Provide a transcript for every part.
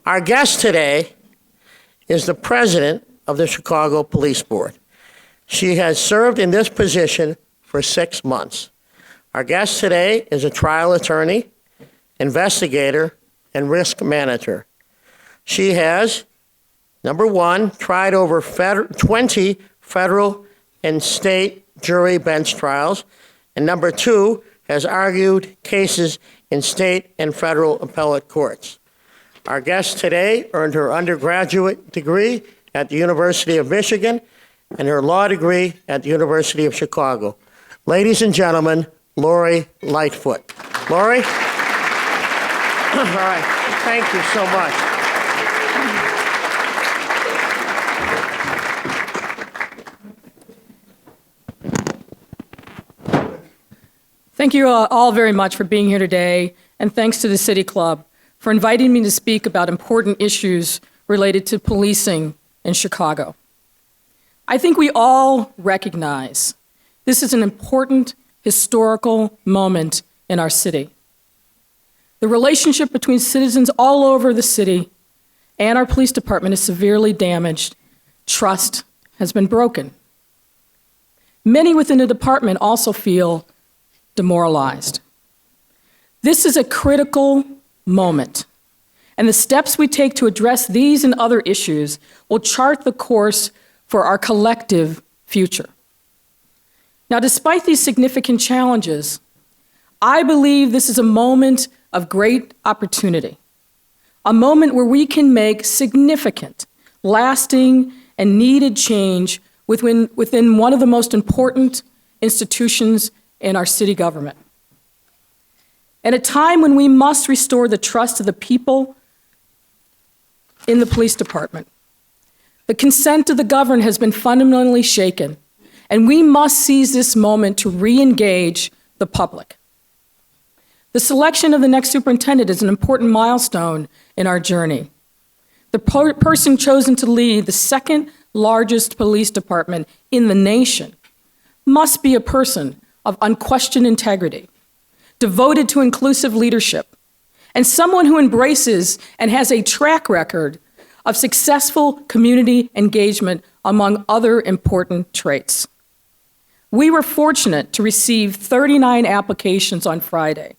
Our guest today is the president of the Chicago Police Board. She has served in this position for 6 months. Our guest today is a trial attorney, investigator, and risk manager. She has, number one, tried over 20 federal and state jury bench trials, and number two, has argued cases in state and federal appellate courts. Our guest today earned her undergraduate degree at the University of Michigan and her law degree at the University of Chicago. Ladies and gentlemen, Lori Lightfoot. Lori? All right, thank you so much. Thank you all very much for being here today, and thanks to the City Club for inviting me to speak about important issues related to policing in Chicago. I think we all recognize this is an important historical moment in our city. The relationship between citizens all over the city and our police department is severely damaged. Trust has been broken. Many within the department also feel demoralized. This is a critical moment, and the steps we take to address these and other issues will chart the course for our collective future. Now, despite these significant challenges, I believe this is a moment of great opportunity, a moment where we can make significant, lasting, and needed change within one of the most important institutions in our city government. At a time when we must restore the trust of the people in the police department, the consent of the governed has been fundamentally shaken, and we must seize this moment to re-engage the public. The selection of the next superintendent is an important milestone in our journey. The person chosen to lead the second largest police department in the nation must be a person of unquestioned integrity, devoted to inclusive leadership, and someone who embraces and has a track record of successful community engagement, among other important traits. We were fortunate to receive 39 applications on Friday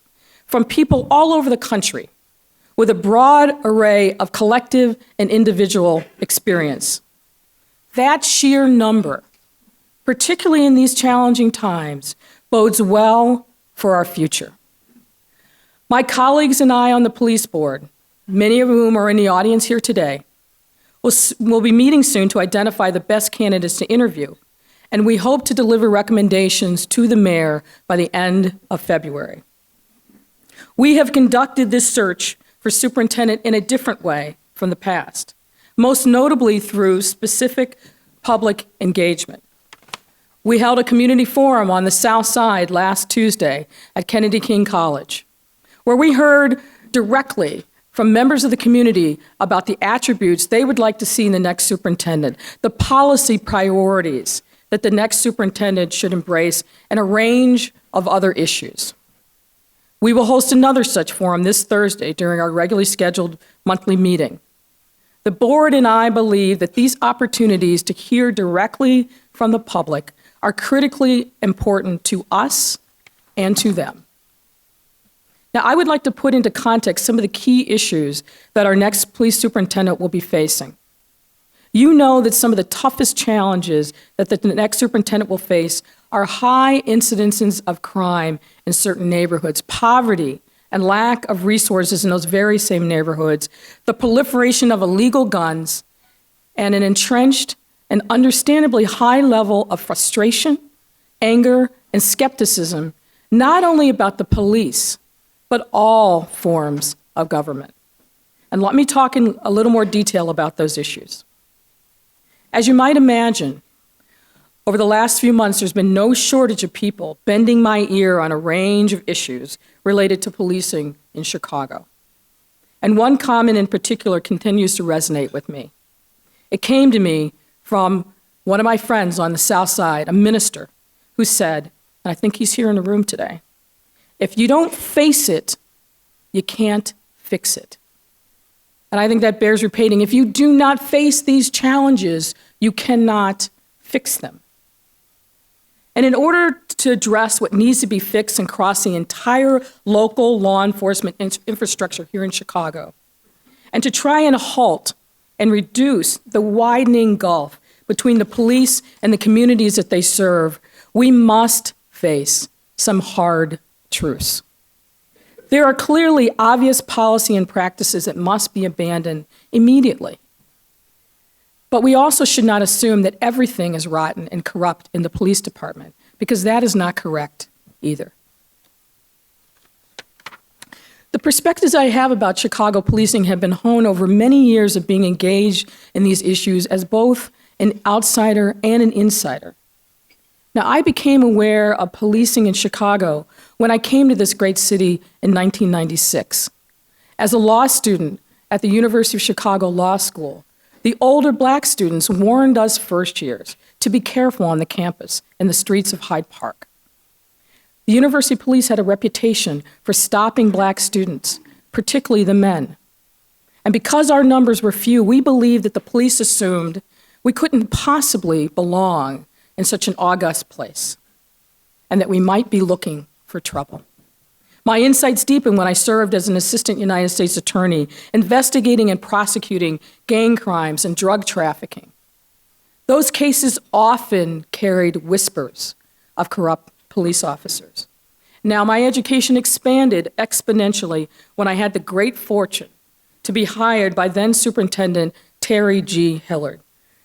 from people all over the country with a broad array of collective and individual experience. That sheer number, particularly in these challenging times, bodes well for our future. My colleagues and I on the police board, many of whom are in the audience here today, will be meeting soon to identify the best candidates to interview, and we hope to deliver recommendations to the mayor by the end of February. We have conducted this search for superintendent in a different way from the past, most notably through specific public engagement. We held a community forum on the South Side last Tuesday at Kennedy King College, where we heard directly from members of the community about the attributes they would like to see in the next superintendent, the policy priorities that the next superintendent should embrace, and a range of other issues. We will host another such forum this Thursday during our regularly scheduled monthly meeting. The board and I believe that these opportunities to hear directly from the public are critically important to us and to them. Now, I would like to put into context some of the key issues that our next police superintendent will be facing. You know that some of the toughest challenges that the next superintendent will face are high incidences of crime in certain neighborhoods, poverty and lack of resources in those very same neighborhoods, the proliferation of illegal guns, and an entrenched and understandably high level of frustration, anger, and skepticism, not only about the police, but all forms of government. And let me talk in a little more detail about those issues. As you might imagine, over the last few months, there's been no shortage of people bending my ear on a range of issues related to policing in Chicago. And one comment in particular continues to resonate with me. It came to me from one of my friends on the South Side, a minister, who said, and I think he's here in the room today, if you don't face it, you can't fix it. And I think that bears repeating. If you do not face these challenges, you cannot fix them. And in order to address what needs to be fixed across the entire local law enforcement infrastructure here in Chicago, and to try and halt and reduce the widening gulf between the police and the communities that they serve, we must face some hard truths. There are clearly obvious policy and practices that must be abandoned immediately. But we also should not assume that everything is rotten and corrupt in the police department, because that is not correct either. The perspectives I have about Chicago policing have been honed over many years of being engaged in these issues as both an outsider and an insider. Now, I became aware of policing in Chicago when I came to this great city in 1996. As a law student at the University of Chicago Law School, the older black students warned us first years to be careful on the campus and the streets of Hyde Park. The university police had a reputation for stopping black students, particularly the men. And because our numbers were few, we believed that the police assumed we couldn't possibly belong in such an august place, and that we might be looking for trouble. My insights deepened when I served as an assistant United States attorney, investigating and prosecuting gang crimes and drug trafficking. Those cases often carried whispers of corrupt police officers. Now, my education expanded exponentially when I had the great fortune to be hired by then Superintendent Terry G. Hillard.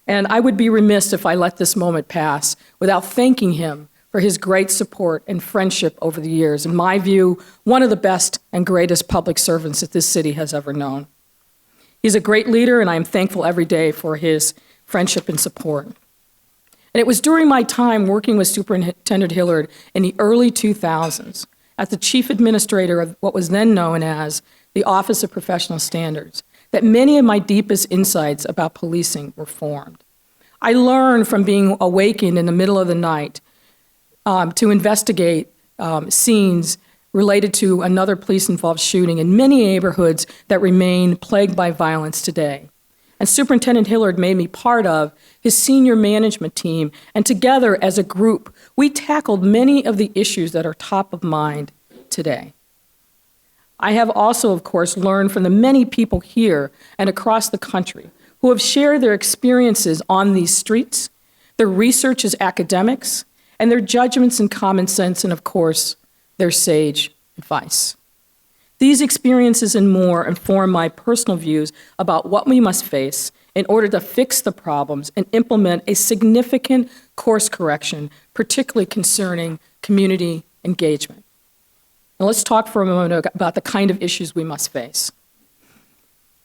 And I would be remiss if I let this moment pass without thanking him for his great support and friendship over the years. In my view, one of the best and greatest public servants that this city has ever known. He's a great leader, and I am thankful every day for his friendship and support. And it was during my time working with Superintendent Hillard in the early 2000s as the chief administrator of what was then known as the Office of Professional Standards that many of my deepest insights about policing were formed. I learned from being awakened in the middle of the night to investigate scenes related to another police-involved shooting in many neighborhoods that remain plagued by violence today. And Superintendent Hillard made me part of his senior management team, and together as a group, we tackled many of the issues that are top of mind today. I have also, of course, learned from the many people here and across the country who have shared their experiences on these streets, their research as academics, and their judgments and common sense, and of course, their sage advice. These experiences and more inform my personal views about what we must face in order to fix the problems and implement a significant course correction, particularly concerning community engagement. Now let's talk for a moment about the kind of issues we must face.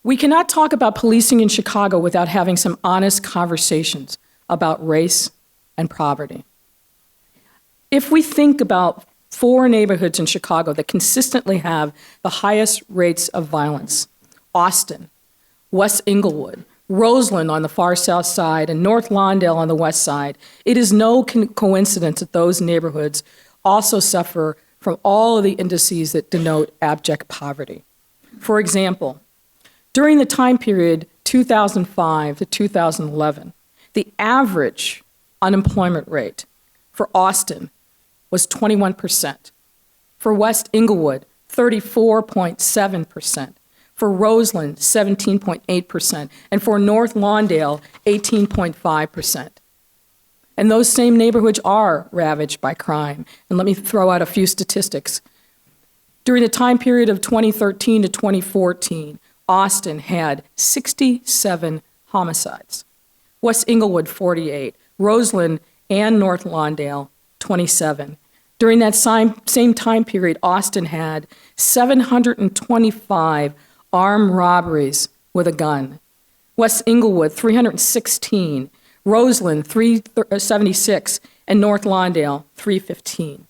We cannot talk about policing in Chicago without having some honest conversations about race and poverty. If we think about 4 neighborhoods in Chicago that consistently have the highest rates of violence: Austin, West Englewood, Roseland on the far south side, and North Lawndale on the west side, it is no coincidence that those neighborhoods also suffer from all of the indices that denote abject poverty. For example, during the time period 2005 to 2011, the average unemployment rate for Austin was 21%. For West Englewood, 34.7%. For Roseland, 17.8%. And for North Lawndale, 18.5%. And those same neighborhoods are ravaged by crime. And let me throw out a few statistics. During the time period of 2013 to 2014, Austin had 67 homicides. West Englewood, 48. Roseland and North Lawndale, 27. During that same time period, Austin had 725 armed robberies with a gun. West Englewood, 316. Roseland, 376. And North Lawndale, 315.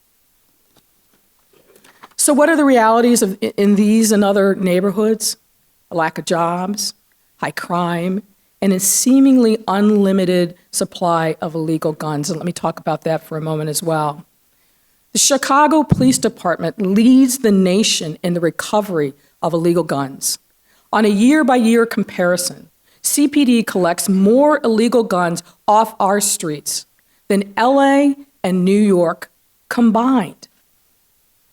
So what are the realities in these and other neighborhoods? A lack of jobs, high crime, and a seemingly unlimited supply of illegal guns. And let me talk about that for a moment as well. The Chicago Police Department leads the nation in the recovery of illegal guns. On a year-by-year comparison, CPD collects more illegal guns off our streets than LA and New York combined.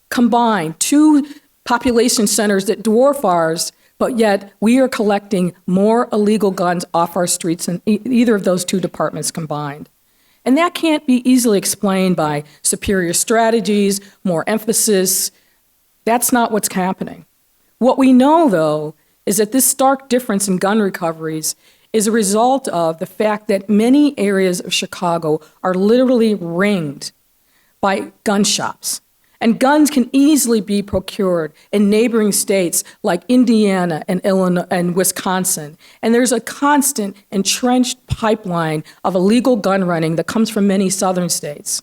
Combined, two population centers that dwarf ours, but yet we are collecting more illegal guns off our streets than either of those two departments combined. And that can't be easily explained by superior strategies, more emphasis. That's not what's happening. What we know, though, is that this stark difference in gun recoveries is a result of the fact that many areas of Chicago are literally ringed by gun shops. And guns can easily be procured in neighboring states like Indiana and Illinois and Wisconsin. And there's a constant entrenched pipeline of illegal gun running that comes from many southern states.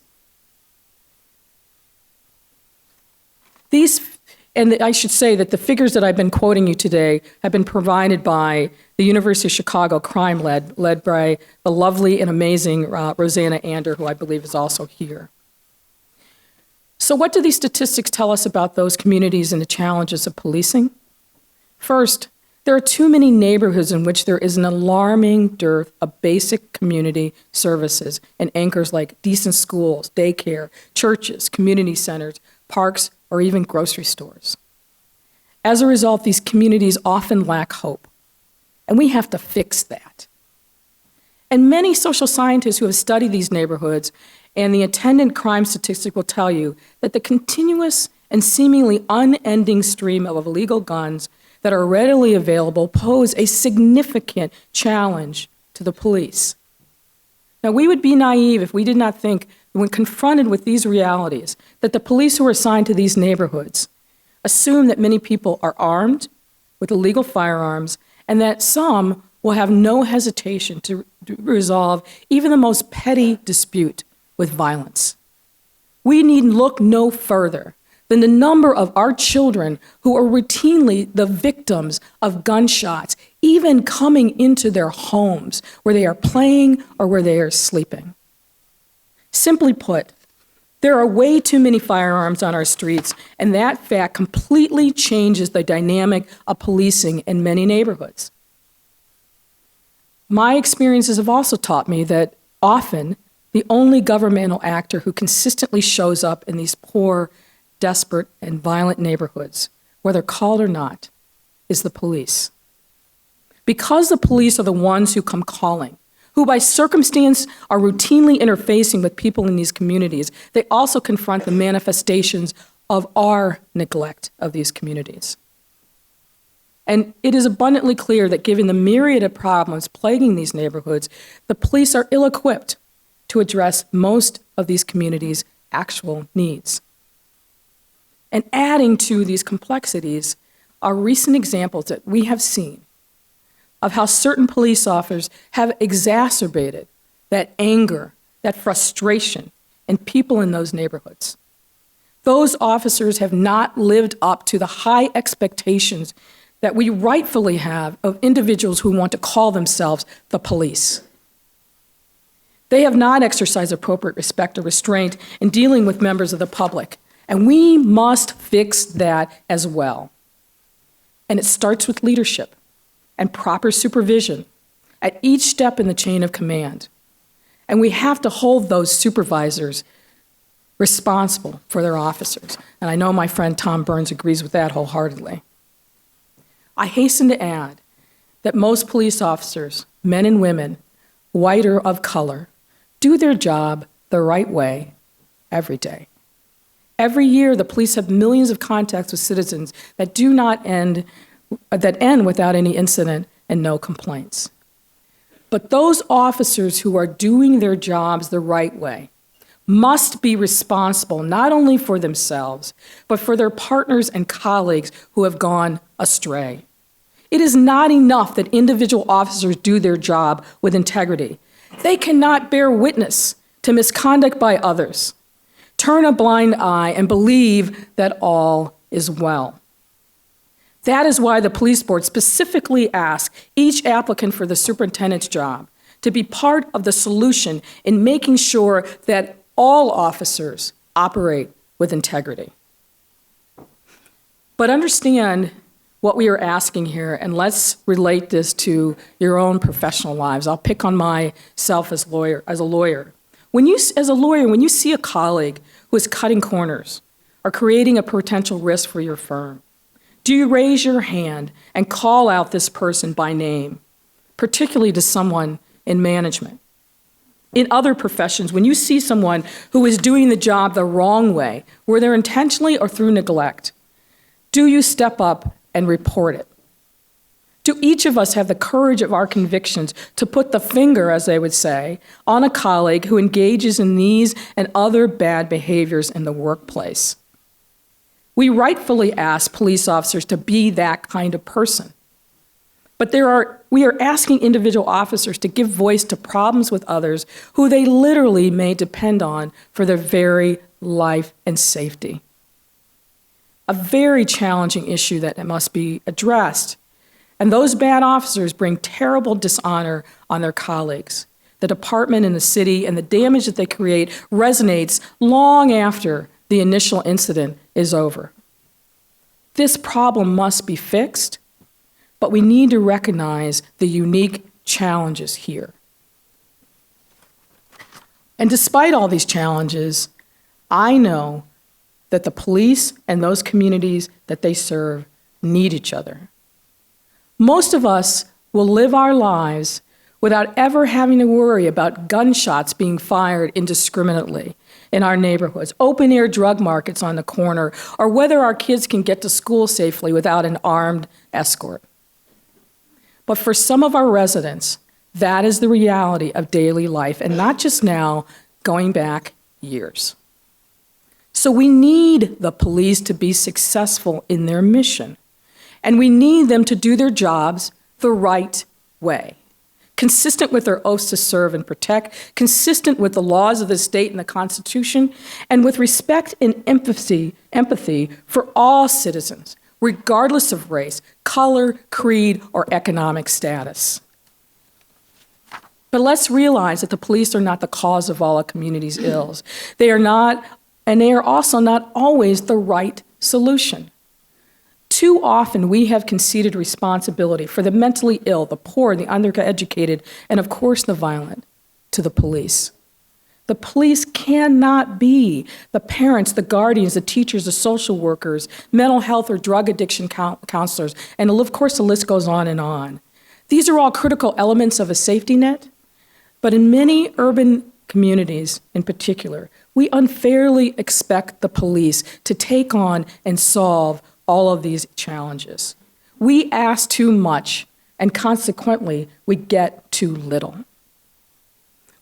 And I should say that the figures that I've been quoting you today have been provided by the University of Chicago Crime Led by the lovely and amazing Rosanna Ander, who I believe is also here. So what do these statistics tell us about those communities and the challenges of policing? First, there are too many neighborhoods in which there is an alarming dearth of basic community services and anchors like decent schools, daycare, churches, community centers, parks, or even grocery stores. As a result, these communities often lack hope, and we have to fix that. And many social scientists who have studied these neighborhoods and the attendant crime statistic will tell you that the continuous and seemingly unending stream of illegal guns that are readily available pose a significant challenge to the police. Now, we would be naive if we did not think, when confronted with these realities, that the police who are assigned to these neighborhoods assume that many people are armed with illegal firearms and that some will have no hesitation to resolve even the most petty dispute with violence. We need look no further than the number of our children who are routinely the victims of gunshots, even coming into their homes where they are playing or where they are sleeping. Simply put, there are way too many firearms on our streets, and that fact completely changes the dynamic of policing in many neighborhoods. My experiences have also taught me that often the only governmental actor who consistently shows up in these poor, desperate, and violent neighborhoods, whether called or not, is the police. Because the police are the ones who come calling, who by circumstance are routinely interfacing with people in these communities, they also confront the manifestations of our neglect of these communities. And it is abundantly clear that given the myriad of problems plaguing these neighborhoods, the police are ill-equipped to address most of these communities' actual needs. And adding to these complexities are recent examples that we have seen of how certain police officers have exacerbated that anger, that frustration in people in those neighborhoods. Those officers have not lived up to the high expectations that we rightfully have of individuals who want to call themselves the police. They have not exercised appropriate respect or restraint in dealing with members of the public, and we must fix that as well. And it starts with leadership and proper supervision at each step in the chain of command. And we have to hold those supervisors responsible for their officers. And I know my friend Tom Burns agrees with that wholeheartedly. I hasten to add that most police officers, men and women, white or of color, do their job the right way every day. Every year, the police have millions of contacts with citizens that end without any incident and no complaints. But those officers who are doing their jobs the right way must be responsible not only for themselves, but for their partners and colleagues who have gone astray. It is not enough that individual officers do their job with integrity. They cannot bear witness to misconduct by others, turn a blind eye, and believe that all is well. That is why the police board specifically asks each applicant for the superintendent's job to be part of the solution in making sure that all officers operate with integrity. But understand what we are asking here, and let's relate this to your own professional lives. I'll pick on myself as a lawyer. When you see a colleague who is cutting corners or creating a potential risk for your firm, do you raise your hand and call out this person by name, particularly to someone in management? In other professions, when you see someone who is doing the job the wrong way, whether intentionally or through neglect, do you step up and report it? Do each of us have the courage of our convictions to put the finger, as they would say, on a colleague who engages in these and other bad behaviors in the workplace? We rightfully ask police officers to be that kind of person. But we are asking individual officers to give voice to problems with others who they literally may depend on for their very life and safety. A very challenging issue that must be addressed. And those bad officers bring terrible dishonor on their colleagues. The department and the city and the damage that they create resonates long after the initial incident is over. This problem must be fixed, but we need to recognize the unique challenges here. And despite all these challenges, I know that the police and those communities that they serve need each other. Most of us will live our lives without ever having to worry about gunshots being fired indiscriminately in our neighborhoods, open-air drug markets on the corner, or whether our kids can get to school safely without an armed escort. But for some of our residents, that is the reality of daily life, and not just now, going back years. So we need the police to be successful in their mission, and we need them to do their jobs the right way, consistent with their oaths to serve and protect, consistent with the laws of the state and the Constitution, and with respect and empathy for all citizens, regardless of race, color, creed, or economic status. But let's realize that the police are not the cause of all a community's ills. They are not, and they are also not always the right solution. Too often, we have conceded responsibility for the mentally ill, the poor, the undereducated, and of course the violent to the police. The police cannot be the parents, the guardians, the teachers, the social workers, mental health or drug addiction counselors, and of course the list goes on and on. These are all critical elements of a safety net, but in many urban communities in particular, we unfairly expect the police to take on and solve all of these challenges. We ask too much, and consequently, we get too little.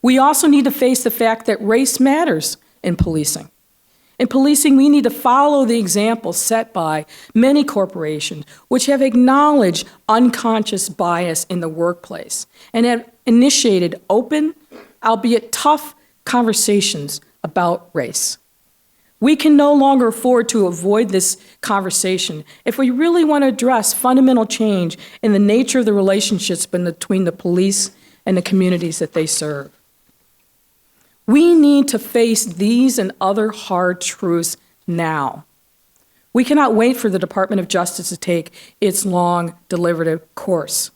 We also need to face the fact that race matters in policing. In policing, we need to follow the example set by many corporations which have acknowledged unconscious bias in the workplace and have initiated open, albeit tough, conversations about race. We can no longer afford to avoid this conversation if we really want to address fundamental change in the nature of the relationships between the police and the communities that they serve. We need to face these and other hard truths now. We cannot wait for the Department of Justice to take its long, deliberative course.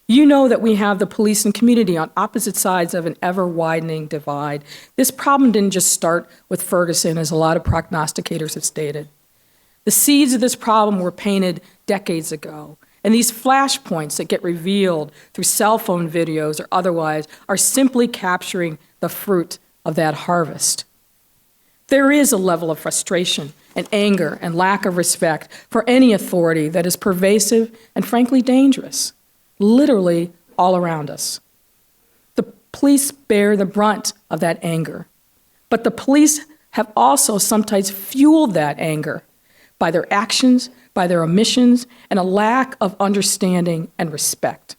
You know that we have the police and community on opposite sides of an ever-widening divide. This problem didn't just start with Ferguson, as a lot of prognosticators have stated. The seeds of this problem were painted decades ago, and these flashpoints that get revealed through cell phone videos or otherwise are simply capturing the fruit of that harvest. There is a level of frustration and anger and lack of respect for any authority that is pervasive and frankly dangerous, literally all around us. The police bear the brunt of that anger, but the police have also sometimes fueled that anger by their actions, by their omissions, and a lack of understanding and respect.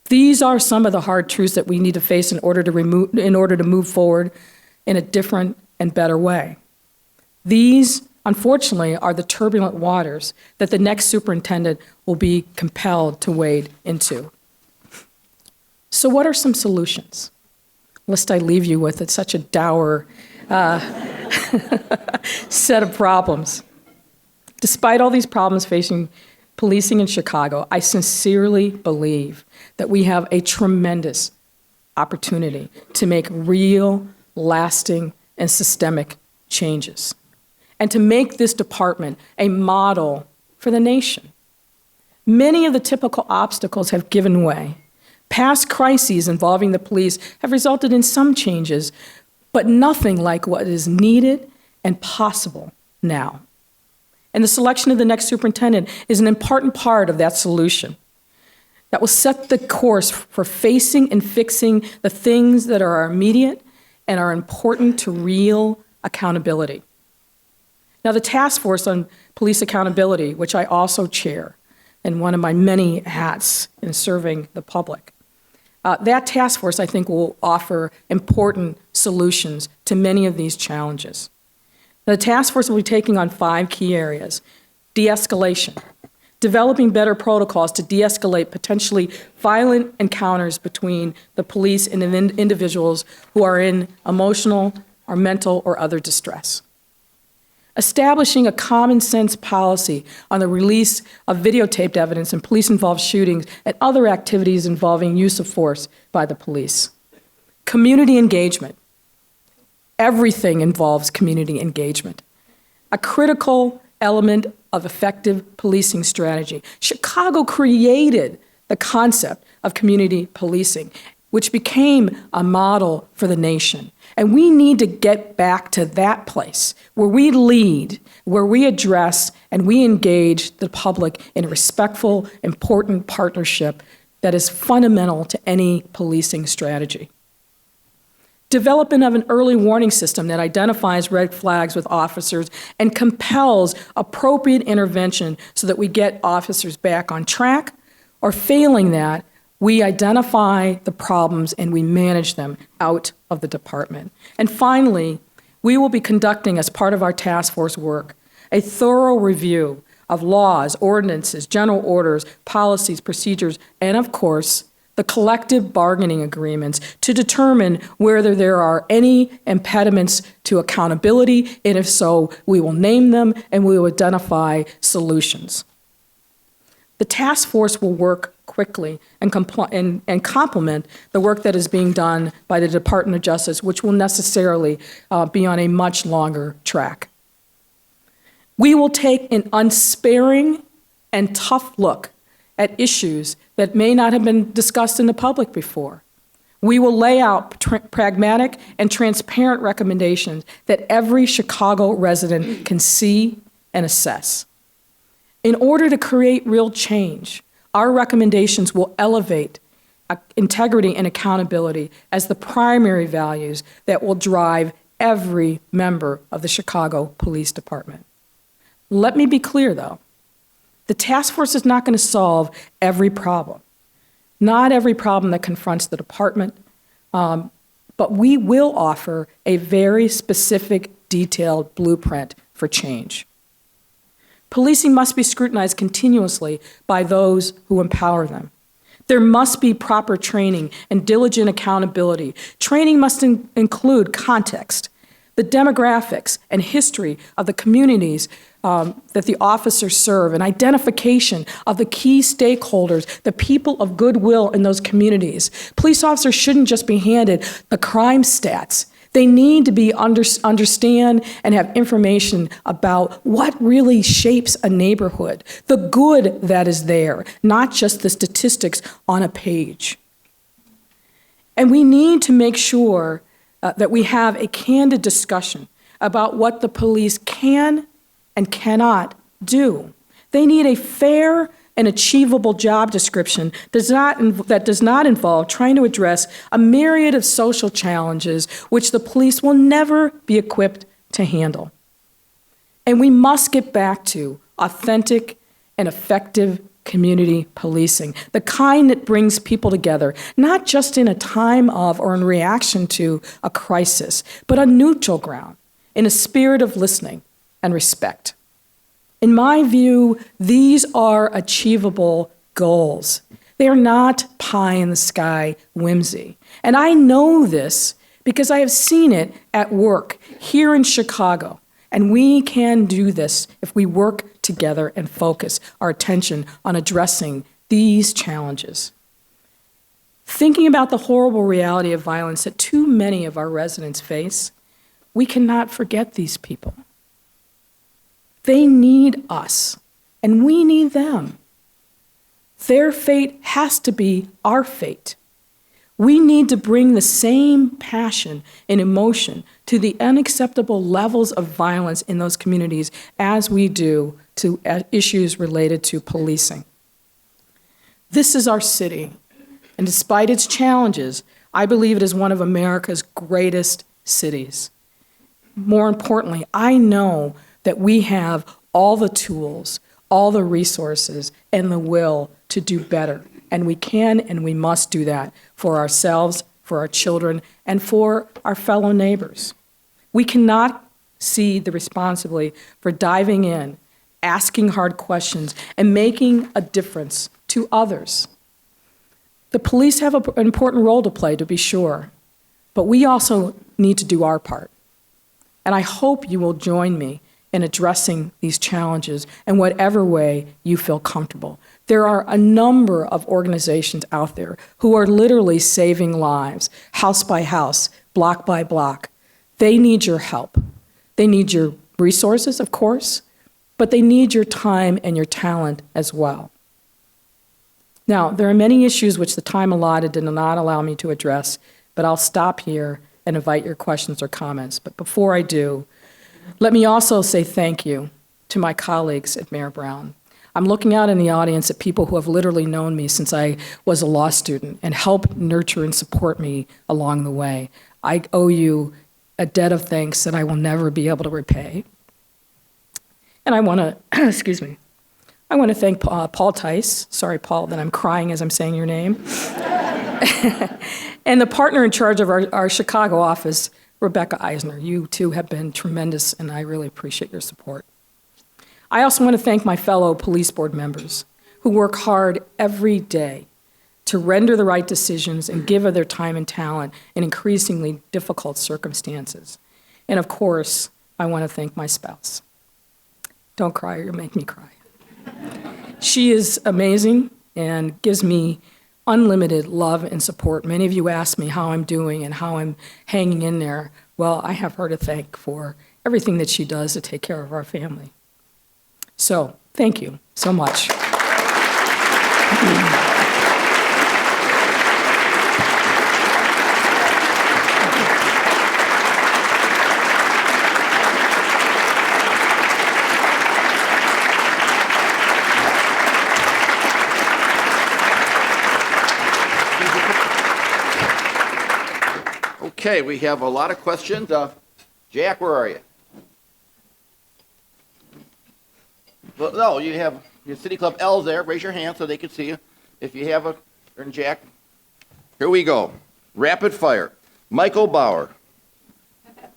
These are some of the hard truths that we need to face in order to move forward in a different and better way. These, unfortunately, are the turbulent waters that the next superintendent will be compelled to wade into. So what are some solutions? Lest I leave you with it's such a dour set of problems. Despite all these problems facing policing in Chicago, I sincerely believe that we have a tremendous opportunity to make real, lasting, and systemic changes, and to make this department a model for the nation. Many of the typical obstacles have given way. Past crises involving the police have resulted in some changes, but nothing like what is needed and possible now. And the selection of the next superintendent is an important part of that solution that will set the course for facing and fixing the things that are immediate and are important to real accountability. Now, the Task Force on Police Accountability, which I also chair, and one of my many hats in serving the public, that task force, I think, will offer important solutions to many of these challenges. The task force will be taking on 5 key areas: de-escalation, developing better protocols to de-escalate potentially violent encounters between the police and individuals who are in emotional or mental or other distress. Establishing a common sense policy on the release of videotaped evidence in police-involved shootings and other activities involving use of force by the police. Community engagement. Everything involves community engagement, a critical element of effective policing strategy. Chicago created the concept of community policing, which became a model for the nation. And we need to get back to that place where we lead, where we address and we engage the public in a respectful, important partnership that is fundamental to any policing strategy. Development of an early warning system that identifies red flags with officers and compels appropriate intervention so that we get officers back on track, or failing that, we identify the problems and we manage them out of the department. And finally, we will be conducting, as part of our task force work, a thorough review of laws, ordinances, general orders, policies, procedures, and of course, the collective bargaining agreements to determine whether there are any impediments to accountability, and if so, we will name them and we will identify solutions. The task force will work quickly and complement the work that is being done by the Department of Justice, which will necessarily be on a much longer track. We will take an unsparing and tough look at issues that may not have been discussed in the public before. We will lay out pragmatic and transparent recommendations that every Chicago resident can see and assess. In order to create real change, our recommendations will elevate integrity and accountability as the primary values that will drive every member of the Chicago Police Department. Let me be clear, though. The task force is not going to solve every problem, not every problem that confronts the department, but we will offer a very specific, detailed blueprint for change. Policing must be scrutinized continuously by those who empower them. There must be proper training and diligent accountability. Training must include context, the demographics and history of the communities that the officers serve, and identification of the key stakeholders, the people of goodwill in those communities. Police officers shouldn't just be handed the crime stats. They need to be understand and have information about what really shapes a neighborhood, the good that is there, not just the statistics on a page. And we need to make sure that we have a candid discussion about what the police can and cannot do. They need a fair and achievable job description that does not involve trying to address a myriad of social challenges which the police will never be equipped to handle. And we must get back to authentic and effective community policing, the kind that brings people together, not just in a time of or in reaction to a crisis, but on neutral ground, in a spirit of listening and respect. In my view, these are achievable goals. They are not pie-in-the-sky whimsy. And I know this because I have seen it at work here in Chicago. And we can do this if we work together. together and focus our attention on addressing these challenges. Thinking about the horrible reality of violence that too many of our residents face, we cannot forget these people. They need us, and we need them. Their fate has to be our fate. We need to bring the same passion and emotion to the unacceptable levels of violence in those communities as we do to issues related to policing. This is our city, and despite its challenges, I believe it is one of America's greatest cities. More importantly, I know that we have all the tools, all the resources, and the will to do better. And we can and we must do that for ourselves, for our children, and for our fellow neighbors. We cannot see the responsibility for diving in, asking hard questions, and making a difference to others. The police have an important role to play, to be sure, but we also need to do our part. And I hope you will join me in addressing these challenges in whatever way you feel comfortable. There are a number of organizations out there who are literally saving lives, house by house, block by block. They need your help. They need your resources, of course, but they need your time and your talent as well. Now, there are many issues which the time allotted did not allow me to address, but I'll stop here and invite your questions or comments. But before I do, let me also say thank you to my colleagues at Mayor Brown. I'm looking out in the audience at people who have literally known me since I was a law student and helped nurture and support me along the way. I owe you a debt of thanks that I will never be able to repay. And I want to, excuse me, I want to thank Paul Tice. Sorry, Paul, that I'm crying as I'm saying your name. And the partner in charge of our Chicago office, Rebecca Eisner. You two have been tremendous, and I really appreciate your support. I also want to thank my fellow police board members who work hard every day to render the right decisions and give of their time and talent in increasingly difficult circumstances. And of course, I want to thank my spouse. Don't cry or you'll make me cry. She is amazing and gives me unlimited love and support. Many of you ask me how I'm doing and how I'm hanging in there. Well, I have her to thank for everything that she does to take care of our family. So, thank you so much. Okay, we have a lot of questions. Jack, where are you? Well, no, you have your City Club L's there. Raise your hand so they can see you. If you have a, and Jack. Here we go. Rapid fire. Michael Bauer.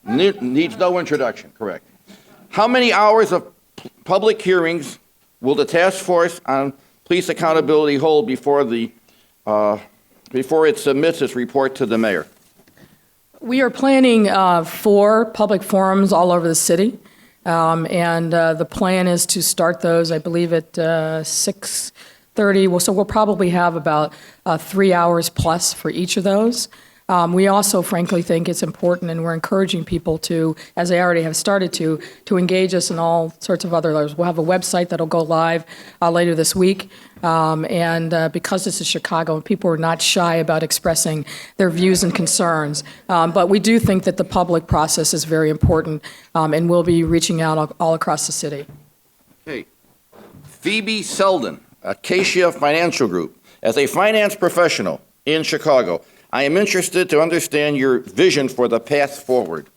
Needs no introduction, correct. How many hours of public hearings will the task force on police accountability hold before it submits its report to the mayor? We are planning 4 public forums all over the city, and the plan is to start those, I believe, at 6:30. Well, so we'll probably have about 3 hours plus for each of those. We also, frankly, think it's important, and we're encouraging people to, as they already have started to engage us in all sorts of other levels. We'll have a website that'll go live later this week, and because this is Chicago, people are not shy about expressing their views and concerns. But we do think that the public process is very important, and we'll be reaching out all across the city. Okay. Phoebe Selden, Acacia Financial Group. As a finance professional in Chicago, I am interested to understand your vision for the path forward.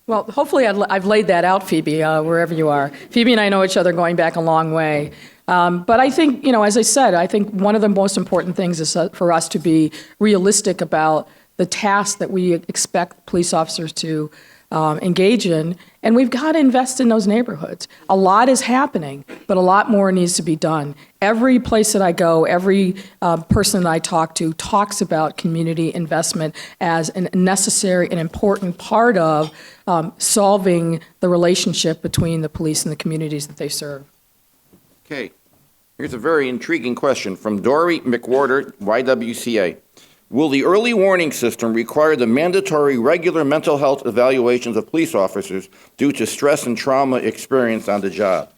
Well, hopefully I've laid that out, Phoebe, wherever you are. Phoebe and I know each other going back a long way. But I think, as I said, I think one of the most important things is for us to be realistic about the tasks that we expect police officers to engage in, and we've got to invest in those neighborhoods. A lot is happening, but a lot more needs to be done. Every place that I go, every person that I talk to talks about community investment as a necessary and important part of solving the relationship between the police and the communities that they serve. Okay. Here's a very intriguing question from Dory McWhorter, YWCA. Will the early warning system require the mandatory regular mental health evaluations of police officers due to stress and trauma experienced on the job?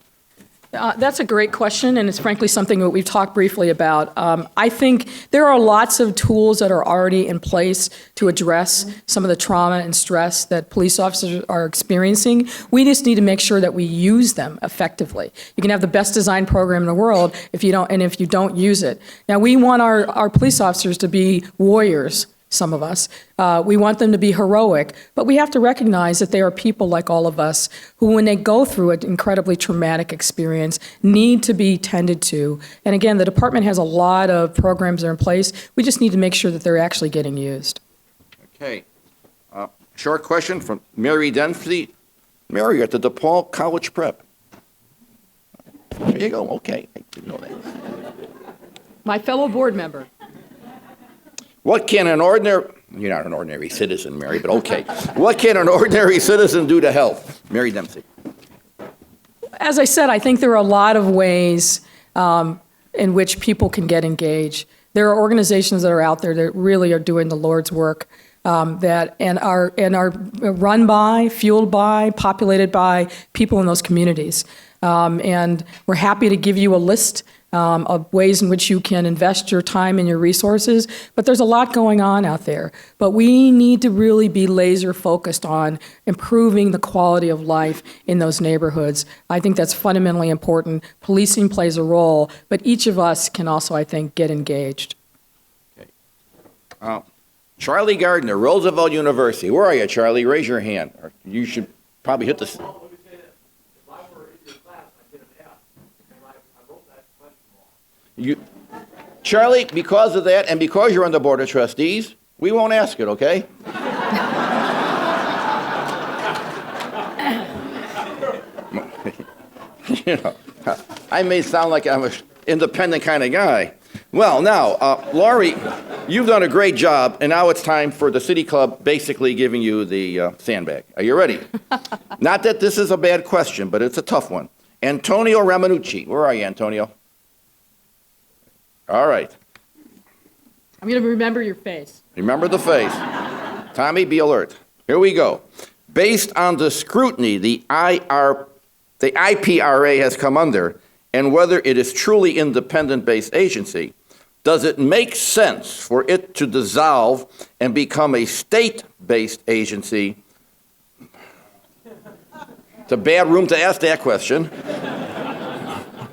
That's a great question, and it's frankly something that we've talked briefly about. I think there are lots of tools that are already in place to address some of the trauma and stress that police officers are experiencing. We just need to make sure that we use them effectively. You can have the best designed program in the world if you don't use it. Now, we want our police officers to be warriors. Some of us. We want them to be heroic, but we have to recognize that they are people like all of us who, when they go through an incredibly traumatic experience, need to be tended to. And again, the department has a lot of programs that are in place. We just need to make sure that they're actually getting used. Okay. Short question from Mary Dempsey. Mary, you're at the DePaul College Prep. There you go. Okay. I didn't know that. My fellow board member. What can an ordinary, you're not an ordinary citizen, Mary, but okay. What can an ordinary citizen do to help? Mary Dempsey. As I said, I think there are a lot of ways in which people can get engaged. There are organizations that are out there that really are doing the Lord's work that are run by, fueled by, populated by people in those communities. And we're happy to give you a list of ways in which you can invest your time and your resources, but there's a lot going on out there. But we need to really be laser focused on improving the quality of life in those neighborhoods. I think that's fundamentally important. Policing plays a role, but each of us can also, I think, get engaged. Okay. Charlie Gardner, Roosevelt University. Where are you, Charlie? Raise your hand. Or you should probably hit the... Charlie, because of that, and because you're on the Board of Trustees, we won't ask it, okay? You know, I may sound like I'm an independent kind of guy. Well, now, Laurie, you've done a great job, and now it's time for the City Club basically giving you the sandbag. Are you ready? Not that this is a bad question, but it's a tough one. Antonio Ramanucci. Where are you, Antonio? All right. I'm going to remember your face. Remember the face. Tommy, be alert. Here we go. Based on the scrutiny the IPRA has come under, and whether it is truly independent-based agency, does it make sense for it to dissolve and become a state-based agency? It's a bad room to ask that question.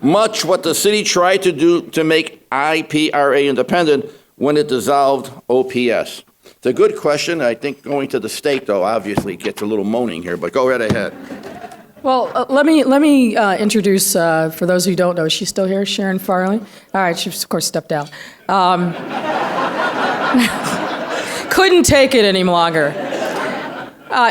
Much what the city tried to do to make IPRA independent when it dissolved OPS. It's a good question. I think going to the state, though, obviously gets a little moaning here, but go right ahead. Well, let me introduce, for those who don't know, is she still here, Sharon Farley? All right, she's, of course, stepped out. Couldn't take it any longer.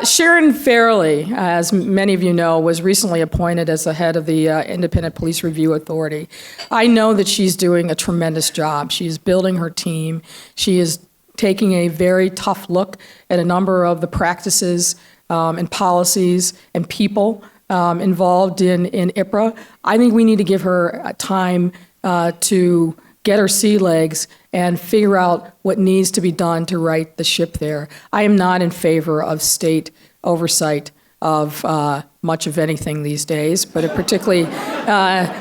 Sharon Farley, as many of you know, was recently appointed as the head of the Independent Police Review Authority. I know that she's doing a tremendous job. She's building her team. She is taking a very tough look at a number of the practices and policies and people involved in IPRA. I think we need to give her time to get her sea legs and figure out what needs to be done to right the ship there. I am not in favor of state oversight of much of anything these days, but particularly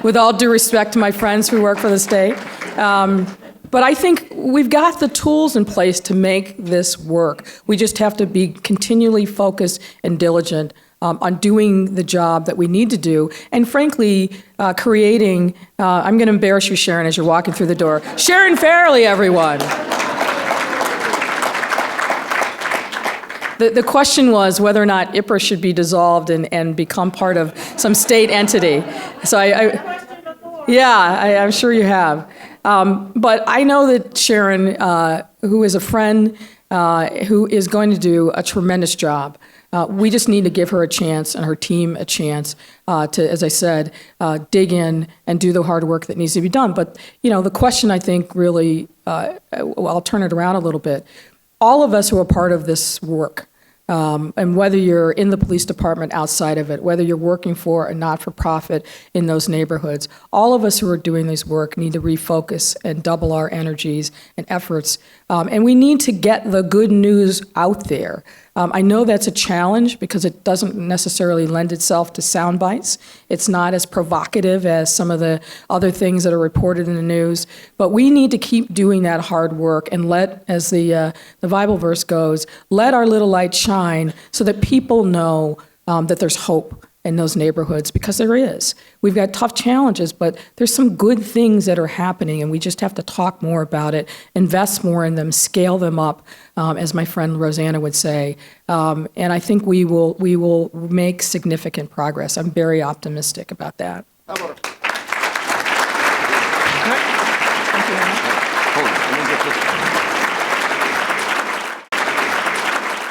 with all due respect to my friends who work for the state. But I think we've got the tools in place to make this work. We just have to be continually focused and diligent on doing the job that we need to do, and frankly, creating, I'm going to embarrass you, Sharon, as you're walking through the door. Sharon Farley, everyone. The question was whether or not IPRA should be dissolved and become part of some state entity. So I'm sure you have. But I know that Sharon, who is a friend, who is going to do a tremendous job. We just need to give her a chance and her team a chance to, as I said, dig in and do the hard work that needs to be done. But, the question I think really, I'll turn it around a little bit. All of us who are part of this work, and whether you're in the police department, outside of it, whether you're working for a not-for-profit in those neighborhoods, all of us who are doing this work need to refocus and double our energies and efforts. And we need to get the good news out there. I know that's a challenge because it doesn't necessarily lend itself to sound bites. It's not as provocative as some of the other things that are reported in the news. But we need to keep doing that hard work and let, as the Bible verse goes, let our little light shine so that people know that there's hope in those neighborhoods, because there is. We've got tough challenges, but there's some good things that are happening, and we just have to talk more about it, invest more in them, scale them up, as my friend Rosanna would say. And I think we will make significant progress. I'm very optimistic about that. How about